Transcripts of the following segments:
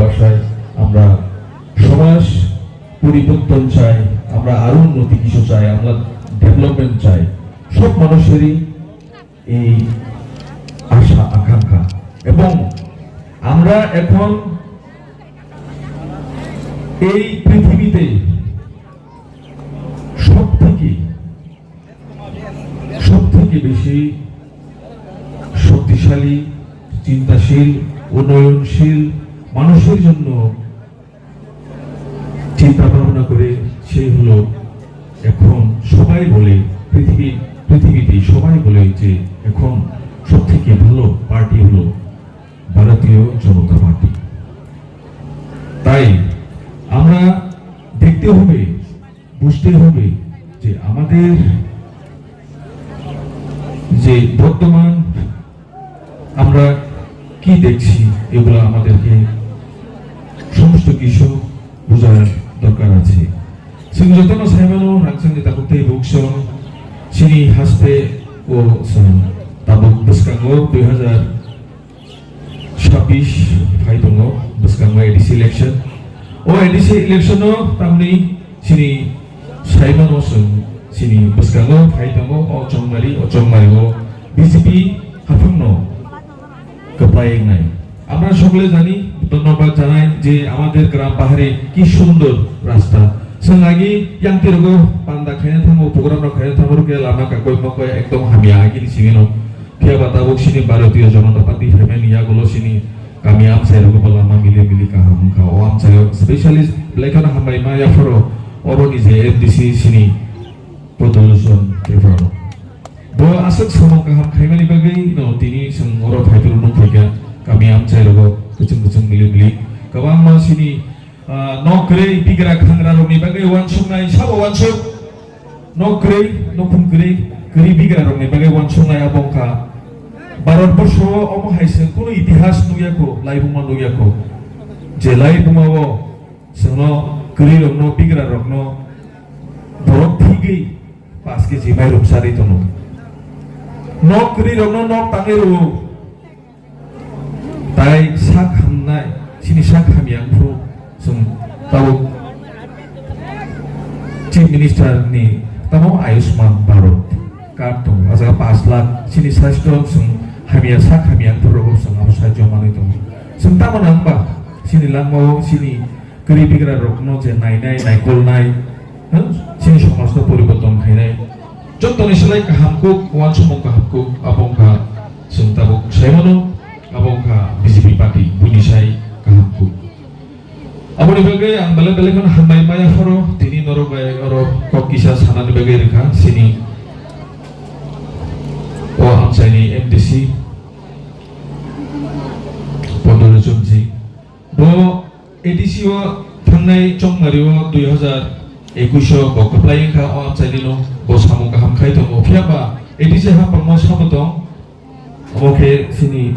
ভালোবাসায় আমরা সমাজ পরিবর্তন চাই, আমরা আরো উন্নতি কিছু চাই, আমরা ডেভেলপমেন্ট চাই। সব মানুষেরই এই আশা আকাঙ্ক্ষা। এবং আমরা এখন এই পৃথিবীতে সব থেকে বেশি শক্তিশালী, চিন্তাশীল, উন্নয়নশীল মানুষের জন্য চিন্তা ভাবনা করে সেই হলো এখন সবাই বলে পৃথিবীতে সবাই বলে যে এখন সব থেকে ভালো পার্টি হলো ভারতীয় জনতা পার্টি। তাই আমরা দেখতে হবে, বুঝতে হবে যে আমাদের যে বর্তমান আমরা কি দেখছি এগুলো আমাদেরকে সমস্ত কিছু বোঝার দরকার আছে। जों जतन साइमानो रांचंनि ताबुकते बुकसं सिनि हासपे ओ ताबुक बसकांगो 2026 फाइ दङ बसकांगो एडिसि इलेक्शन ओ एडिसि इलेक्शनो तामनि सिनि साइमानो सिनि बसकांगो फाइ दङ ओ चंगमारिगो বিজেপি হাফাংনো কপ্লাই নাই। আমরা সকলে জানি, ধন্যবাদ জানাই যে আমাদের গ্রাম পাহাড়ে কি সুন্দর রাস্তা। जों lagi yang tirogo panda khayna thango program ro khayna thango ke lama ka koi makoi ekdom hami agi ni singino kia batago sini Bharatiya Janata Party family ya gulo sini kami am saya ro lama mili ka ham ka o am saya specialist lekana hamai ma ya foro oro ni je MDC sini production prefero bo asal samong ka ham khaimani bagai no tini sing oro thaitur no thega kami am saya ro kucing mili kabang ma sini नौकरी बिग्रा खांग्रा रोनी बागे वानसुंनाय साबो वानसुं नौकरी नौकुंगरी गरी बिग्रा रोनी बागे वानसुंनाय आबंखा भारतबर्ष अम हाइसे कोनो इतिहास नुयाको लाइबुमा नुयाको जे लाइबुमावो जोंनो गरी रोनो बिग्रा रोनो बरफ थिगै 5 केजि माइरं सारि दनो नौकरी रोनो नक तांगेरो ताइ सा खामनाय सिनि सा खामियांफ्रो जों ताव चीफ मिनिस्टर नि ताव आयुष्मान भारत कार्ड दं आजा 5 लाख सिनि साइस्थ जों हामिया सा खामियां फोरखौ जों आवसाय जमानै दं जों तामना होनबा सिनि लांगो सिनि गरीब बिग्रा रखनो जे नायनाय नायकलनाय सिनि समाजखौ परिबर्तन खायनाय जतनि सलाय काहामखौ वान समं काहामखौ आबंखा जों ताव सायमानो आबंखा बिजेपि पार्टी बुनिसाय काहामखौ Aboni bagai ang balik kan hamai maya faro tini noro gaya oro kok kisah sanan bagai reka sini o amsai ni MDC Pondok Jumji bo EDC o thangnai chongmari o 2021 bo kaplai ka o amsai ni no bo samung ka hamkai to o phiaba EDC ha pangmo sabotong oke sini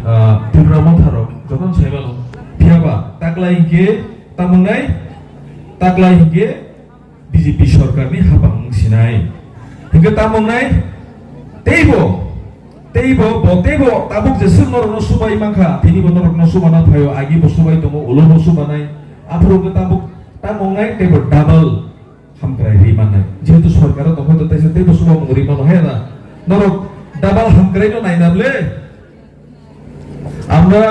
Tripura tharo joton saibalo phiaba taklai ke tamungai taklai hingge BJP सरकारनि हाबां सिनाय hingga tamungai teibo tabuk jesur norno subai mangka tini bonorno subana thayo agi bosubai tomo ulo bosubanai apro ke tabuk tamungai teibo double hamkrai rimanai jehetu सरकारा toko taise teibo suba mungrimano hena norok double hamkrai no nainamle আমরা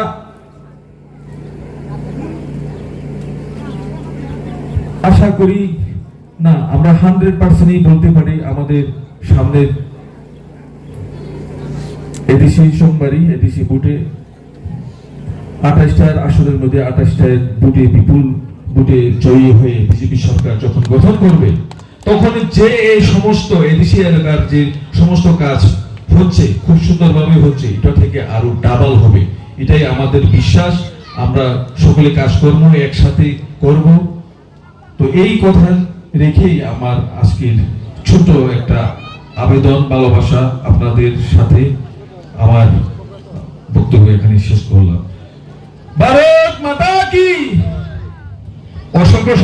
আশা করি না আমরা 100%ই বলতে পারি আমাদের সামনে ADC সোমবারই ADC বুটে 28টার আসরের মধ্যে 28টার বুটে বিপুল বুটে জয়ী হয়ে বিজেপি সরকার যখন গঠন করবে তখন যে এই সমস্ত এডিসি এলাকার যে সমস্ত কাজ হচ্ছে খুব সুন্দরভাবে হচ্ছে এটা থেকে আরো ডাবল হবে এটাই আমাদের বিশ্বাস আমরা সকলে কাজকর্ম একসাথে করব তো এই কথা রেখেই আমার আজকের ছোট একটা আবেদন ভালোবাসা আপনাদের সাথে আমার বক্তব্য এখানে শেষ করলাম। ভারত মাতা কি অসংখ্য